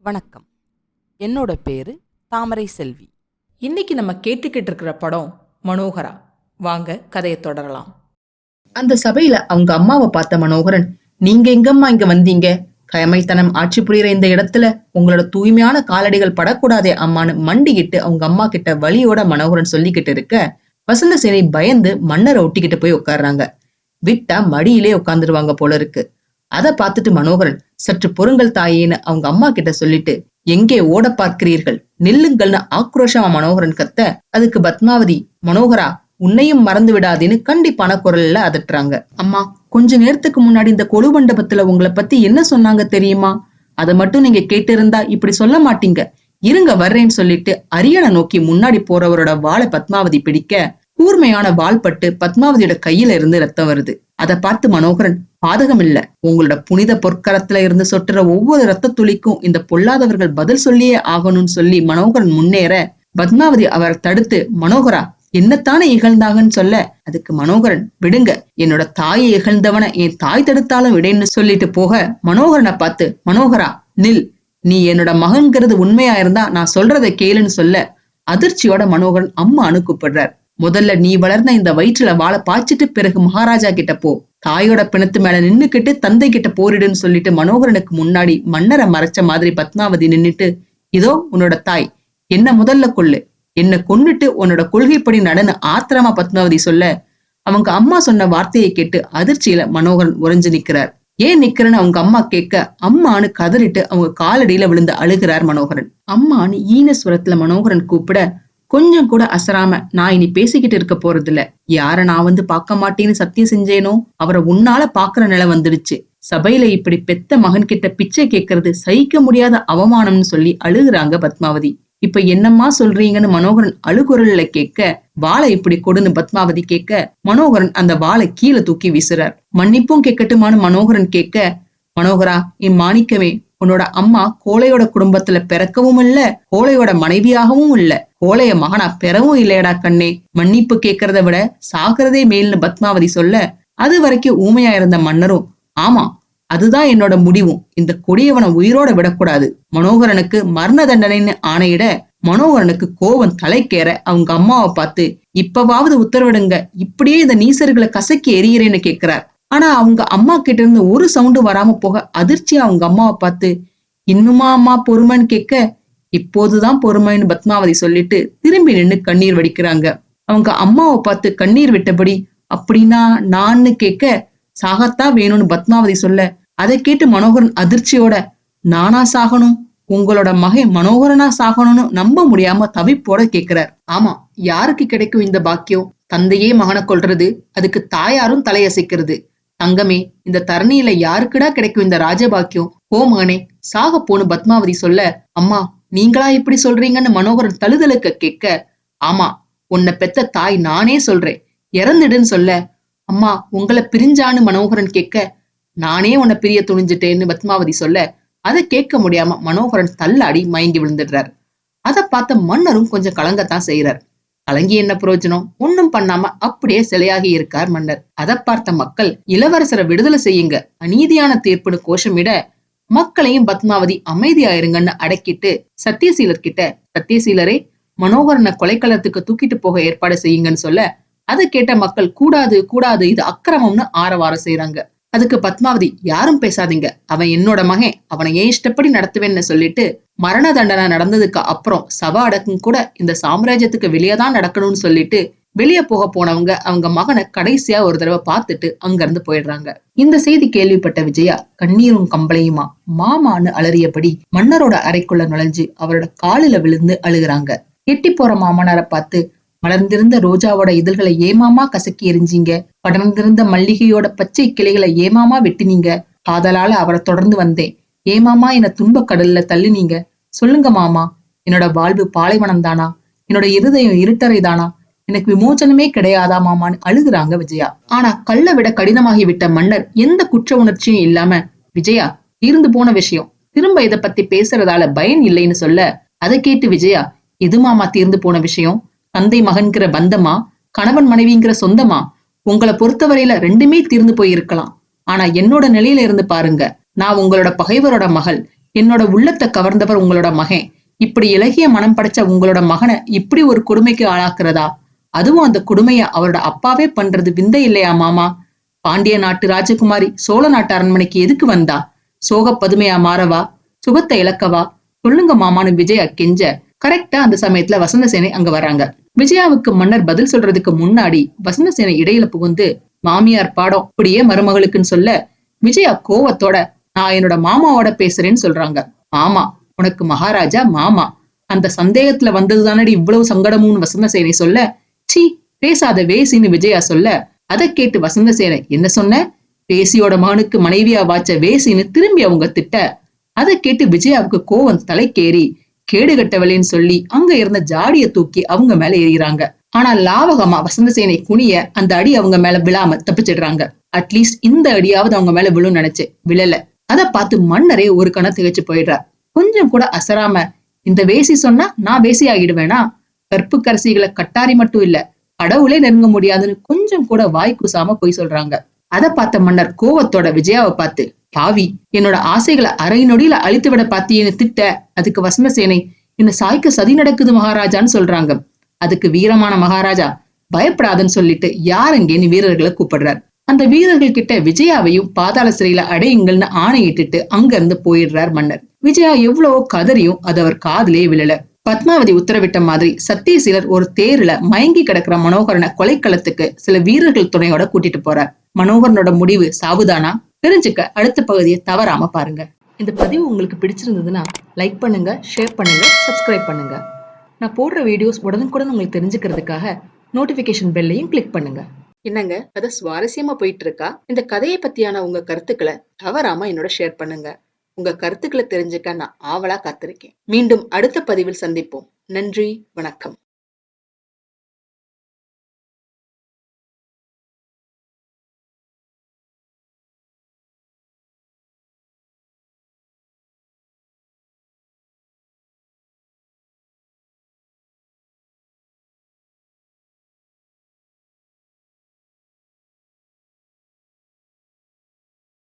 வணக்கம். என்னோட பேரு தாமரை செல்வி. இன்னைக்கு நம்ம கேட்டுக்கிட்டு இருக்கிற படம் மனோகரா. வாங்க கதையை தொடரலாம். அந்த சபையில அவங்க அம்மாவை பார்த்த மனோகரன், நீங்க எங்கம்மா இங்க வந்தீங்க? கயமைத்தனம் ஆட்சி புரியுற இந்த இடத்துல உங்களோட தூய்மையான காலடிகள் படக்கூடாதே அம்மான்னு மண்டிக்கிட்டு அவங்க அம்மா கிட்ட வலியோட மனோகரன் சொல்லிக்கிட்டு இருக்க, வசந்தசேனை பயந்து மன்னரை ஒட்டிக்கிட்டு போய் உட்கார்றாங்க. விட்டா மடியிலே உட்கார்ந்துருவாங்க போல இருக்கு. அத பார்த்துட்டு மனோகரன், சற்று பொறுங்கள் தாயேன்னு அவங்க அம்மா கிட்ட சொல்லிட்டு, எங்கே ஓட பார்க்கிறீர்கள், நில்லுங்கள்னு ஆக்ரோஷமா மனோகரன் கத்த, அதுக்கு பத்மாவதி, மனோகரா உன்னையும் மறந்து விடாதேன்னு கண்டிப்பான குரல்ல அதட்டுறாங்க. அம்மா, கொஞ்ச நேரத்துக்கு முன்னாடி இந்த கொலு மண்டபத்துல உங்களை பத்தி என்ன சொன்னாங்க தெரியுமா? அதை மட்டும் நீங்க கேட்டு இருந்தா இப்படி சொல்ல மாட்டீங்க. இருங்க வர்றேன்னு சொல்லிட்டு அரியணை நோக்கி முன்னாடி போறவரோட வாளை பத்மாவதி பிடிக்க, கூர்மையான வாள் பட்டு பத்மாவதியோட கையில இருந்து ரத்தம் வருது. அதை பார்த்து மனோகரன், பாதகம் இல்ல, உங்களோட புனித பொற்கரத்துல இருந்து சொட்டுற ஒவ்வொரு ரத்த துளிக்கும் இந்த பொல்லாதவர்கள் பதில் சொல்லியே ஆகணும்னு சொல்லி மனோகரன் முன்னேற, பத்மாவதி அவரை தடுத்து, மனோகரா என்னத்தானே இகழ்ந்தாங்கன்னு சொல்ல, அதுக்கு மனோகரன், விடுங்க, என்னோட தாயை இகழ்ந்தவன என் தாய் தடுத்தாலும் விடேன்னு சொல்லிட்டு போக, மனோகரனை பார்த்து, மனோகரா நில், நீ என்னோட மகன்கிறது உண்மையா இருந்தா நான் சொல்றதை கேளுன்னு சொல்ல, அதிர்ச்சியோட மனோகரன் அம்மானு கூப்பிடுறார். முதல்ல நீ வளர்ந்த இந்த வயிற்றுல வாழை பாய்ச்சிட்டு பிறகு மகாராஜா கிட்ட போ, தாயோட பிணத்து மேல நின்னுக்கிட்டு தந்தை கிட்ட போரிடுன்னு சொல்லிட்டு மனோகரனுக்கு முன்னாடி மன்னரை மறைச்ச மாதிரி பத்மாவதி நின்னுட்டு, இதோ உன்னோட தாய், என்ன முதல்ல கொள்ளு, என்ன கொன்னுட்டு உன்னோட கொள்கைப்படி நடன்னு ஆத்திரமா பத்மாவதி சொல்ல, அவங்க அம்மா சொன்ன வார்த்தையை கேட்டு அதிர்ச்சியில மனோகரன் உறைஞ்சு நிக்கிறார். ஏன் நிக்கிறன்னு அவங்க அம்மா கேட்க, அம்மானு கதறிட்டு அவங்க காலடியில விழுந்து அழுகிறார் மனோகரன். அம்மானு ஈனஸ்வரத்துல மனோகரன் கூப்பிட, கொஞ்சம் கூட அசராம, நான் இனி பேசிக்கிட்டு இருக்க போறது இல்ல, யார நான் வந்து பார்க்க மாட்டேன்னு சத்தியம் செஞ்சேனோ அவரை உன்னால பாக்குற நிலை வந்துடுச்சு. சபையில இப்படி பெத்த மகன் கிட்ட பிச்சை கேட்கறது சகிக்க முடியாத அவமானம்னு சொல்லி அழுகுறாங்க பத்மாவதி. இப்ப என்னம்மா சொல்றீங்கன்னு மனோகரன் அழுகுரல்ல கேட்க, வாளை இப்படி கொடுன்னு பத்மாவதி கேட்க, மனோகரன் அந்த வாளை கீழே தூக்கி வீசுறார். மன்னிப்பும் கேட்கட்டுமான்னு மனோகரன் கேட்க, மனோகரா என் மாணிக்கமே, உன்னோட அம்மா கோழையோட குடும்பத்துல பிறக்கவும் இல்ல, கோழையோட மனைவியாகவும் இல்ல, கோழைய மகனா பெறவும் இல்லையடா கண்ணே, மன்னிப்பு கேட்கறத விட சாகிறதே மேல்னு பத்மாவதி சொல்ல, அது வரைக்கும் ஊமையா இருந்த மன்னரும், ஆமா அதுதான் என்னோட முடிவும், இந்த கொடியவனை உயிரோட விடக்கூடாது, மனோகரனுக்கு மரண தண்டனைன்னு ஆணையிட, மனோகரனுக்கு கோபம் தலைக்கேற அவங்க அம்மாவை பார்த்து, இப்பவாவது உத்தரவிடுங்க, இப்படியே இந்த நீசர்களை கசக்கி எறிகிறேன்னு கேட்கிறார். ஆனா அவங்க அம்மா கிட்ட இருந்து ஒரு சவுண்டு வராம போக அதிர்ச்சியா அவங்க அம்மாவை பார்த்து, இன்னுமா அம்மா பொறுமைன்னு கேட்க, இப்போதுதான் பொறுமைன்னு பத்மாவதி சொல்லிட்டு திரும்பி நின்னு கண்ணீர் வடிக்கிறாங்க. அவங்க அம்மாவை பார்த்து கண்ணீர் விட்டபடி, அப்படின்னா நான்னு கேட்க, சாகத்தான் வேணும்னு பத்மாவதி சொல்ல, அதை கேட்டு மனோகரன் அதிர்ச்சியோட, நானா சாகணும், உங்களோட மகன் மனோகரனா சாகணும்னு நம்ப முடியாம தவிப்போட கேக்குறார். ஆமா, யாருக்கு கிடைக்கும் இந்த பாக்கியம்? தந்தையே மகனை கொல்றது, அதுக்கு தாயாரும் தலையசைக்கிறது. தங்கமே, இந்த தரணியில யாருக்குடா கிடைக்கும் இந்த ராஜபாக்கியம்? ஓ மகனே சாக போன்னு பத்மாவதி சொல்ல, அம்மா நீங்களா இப்படி சொல்றீங்கன்னு மனோகரன் தழுதலுக்க கேட்க, ஆமா உன்னை பெத்த தாய் நானே சொல்றேன், இறந்துடுன்னு சொல்ல, அம்மா உங்களை பிரிஞ்சான்னு மனோகரன் கேட்க, நானே உன்னை பிரிய துணிஞ்சிட்டேன்னு பத்மாவதி சொல்ல, அதை கேட்க முடியாம மனோகரன் தள்ளாடி மயங்கி விழுந்துடுறார். அதை பார்த்த மன்னரும் கொஞ்சம் கலங்கத்தான் செய்யறார். கலங்கி என்ன பிரயோஜனம், ஒன்னும் பண்ணாம அப்படியே சிலையாகி இருக்கார் மன்னர். அதை பார்த்த மக்கள், இளவரசரை விடுதலை செய்யுங்க, அநீதியான தீர்ப்புன்னு கோஷமிட, மக்களையும் பத்மாவதி அமைதியாயிருங்கன்னு அடக்கிட்டு சத்தியசீலர் கிட்ட, சத்தியசீலரே மனோகரனை கொலைக்களத்துக்கு தூக்கிட்டு போக ஏற்பாடு செய்யுங்கன்னு சொல்ல, அதை கேட்ட மக்கள், கூடாது கூடாது, இது அக்கிரமம்னு ஆரவாரம் செய்யறாங்க. அதுக்கு பத்மாவதி, யாரும் பேசாதீங்க, அவன் என்னோட மகன், அவனை ஏன் இஷ்டப்படி நடத்துவேன்னு சொல்லிட்டு, மரண தண்டனை நடந்ததுக்கு அப்புறம் சபா அடக்கும் கூட இந்த சாம்ராஜ்யத்துக்கு வெளியேதான் நடக்கணும்னு சொல்லிட்டு வெளியே போக போனவங்க அவங்க மகனை கடைசியா ஒரு தடவை பார்த்துட்டு அங்க இருந்து போயிடுறாங்க. இந்த செய்தி கேள்விப்பட்ட விஜயா கண்ணீரும் கம்பளையுமா மாமான்னு அலறியபடி மன்னரோட அறைக்குள்ள நுழைஞ்சு அவரோட காலில விழுந்து அழுகுறாங்க. எட்டி போற மாமனாரை பார்த்து, மலர்ந்திருந்த ரோஜாவோட இதழ்களை ஏமாமா கசக்கி எரிஞ்சீங்க, படர்ந்திருந்த மல்லிகையோட பச்சை கிளைகளை ஏமாமா வெட்டினீங்க, காதலால அவரை தொடர்ந்து வந்தேன், ஏமாமா என்ன துன்ப கடல்ல தள்ளினீங்க, சொல்லுங்க மாமா, என்னோட வாழ்வு பாலைவனம் தானா, என்னோட இருதயம் இருட்டறை தானா, எனக்கு விமோச்சனமே கிடையாதா மாமான்னு அழுகுறாங்க விஜயா. ஆனா கல்லை விட கடினமாகி விட்ட மன்னர் எந்த குற்ற உணர்ச்சியும் இல்லாம, விஜயா தீர்ந்து போன விஷயம், திரும்ப இதை பத்தி பேசுறதால பயன் இல்லைன்னு சொல்ல, அதை கேட்டு விஜயா, எது மாமா தீர்ந்து போன விஷயம்? தந்தை மகன்கிற பந்தமா, கணவன் மனைவிங்கிற சொந்தமா? உங்களை பொறுத்தவரையில ரெண்டுமே தீர்ந்து போயிருக்கலாம். ஆனா என்னோட நிலையில இருந்து பாருங்க, நான் உங்களோட பகைவரோட மகள், என்னோட உள்ளத்தை கவர்ந்தவர் உங்களோட மகன். இப்படி இலகிய மனம் படைச்ச உங்களோட மகனை இப்படி ஒரு கொடுமைக்கு ஆளாக்குறதா? அதுவும் அந்த கொடுமைய அவரோட அப்பாவே பண்றது விந்தை இல்லையா மாமா? பாண்டிய நாட்டு ராஜகுமாரி சோழ நாட்டு அரண்மனைக்கு எதுக்கு வந்தா? சோக பதுமையா மாறவா? சுகத்தை இழக்கவா? சொல்லுங்க மாமான்னு விஜயா கெஞ்ச, கரெக்டா அந்த சமயத்துல வசந்தசேனை அங்க வராங்க. விஜயாவுக்கு மன்னர் பதில் சொல்றதுக்கு முன்னாடி வசந்தசேனை இடையில புகுந்து, மாமியார் பாடம் அப்படியே மருமகளுக்குன்னு சொல்ல, விஜயா கோவத்தோட, நான் என்னோட மாமாவோட பேசுறேன்னு சொல்றாங்க. மாமா, உனக்கு மகாராஜா மாமா, அந்த சந்தேகத்துல வந்ததுதானடி இவ்வளவு சங்கடமும்னு வசந்தசேனை சொல்ல, சீ பேசாத வேசின்னு விஜயா சொல்ல, அதை கேட்டு வசந்தசேனை, என்ன சொன்ன? வேசியோட மகனுக்கு மனைவியா வாச்ச வேசின்னு திரும்பி அவங்க திட்ட, அதை கேட்டு விஜயாவுக்கு கோவம் தலைக்கேறி, கேடுகட்டவளேன்னு சொல்லி அங்க இருந்த ஜாடிய தூக்கி அவங்க மேல எறிகிறாங்க. ஆனா லாவகமா வசந்தசேனை குனிய அந்த அடி அவங்க மேல விழாம தப்பிச்சிடுறாங்க. அட்லீஸ்ட் இந்த அடியாவது அவங்க மேல விழும் நினைச்சு விழல. அதை பார்த்து மன்னரே ஒரு கண திகைச்சு போயிடுறார். கொஞ்சம் கூட அசராம, இந்த வேசி சொன்னா நான் வேசி ஆகிடுவேனா? கற்பு கரசிகளை கட்டாரி மட்டும் இல்ல, கடவுளே நெருங்க முடியாதுன்னு கொஞ்சம் கூட வாய் கூசாம போய் சொல்றாங்க. அதை பார்த்த மன்னர் கோவத்தோட விஜயாவை பார்த்து, பாவி, என்னோட ஆசைகளை அரை நொடியில அழித்து விட பாத்தியன்னு திட்ட, அதுக்கு வசந்தசேனை, என்ன சாய்க்க சதி நடக்குது மகாராஜான்னு சொல்றாங்க. அதுக்கு வீரமான மகாராஜா, பயப்படாதுன்னு சொல்லிட்டு யாரெங்கேன்னு வீரர்களை கூப்பிடுறார். அந்த வீரர்கள் கிட்ட விஜயாவையும் பாதாள சிறையில அடையுங்கள்னு ஆணையிட்டுட்டு அங்க இருந்து போயிடுறார் மன்னர். விஜயா எவ்வளவோ கதறியும் அது அவர் காதிலே விழல. பத்மாவதி உத்தரவிட்ட மாதிரி சத்தியசீலர் ஒரு தேர்ல மயங்கி கிடக்கிற மனோகரனை கொலைக்களத்துக்கு சில வீரர்கள் துணையோட கூட்டிட்டு போறார். மனோகரனோட முடிவு சாவுதானா? தெரிஞ்சுக்க அடுத்த பகுதியை தவறாம பாருங்க. இந்த பதிவு உங்களுக்கு பிடிச்சிருந்ததுன்னா லைக் பண்ணுங்க, ஷேர் பண்ணுங்க, சப்ஸ்கிரைப் பண்ணுங்க. நான் போடுற வீடியோஸ் உடனுக்குடன் உங்களுக்கு தெரிஞ்சுக்கிறதுக்காக நோட்டிபிகேஷன் பெல்லையும் கிளிக் பண்ணுங்க. என்னங்க, கதை சுவாரஸ்யமா போயிட்டு இருக்கா? இந்த கதையை பத்தியான உங்க கருத்துக்களை தவறாம என்னோட ஷேர் பண்ணுங்க. உங்க கருத்துக்களை தெரிஞ்சுக்க நான் ஆவலா காத்திருக்கேன். மீண்டும் அடுத்த பதிவில் சந்திப்போம். நன்றி, வணக்கம்.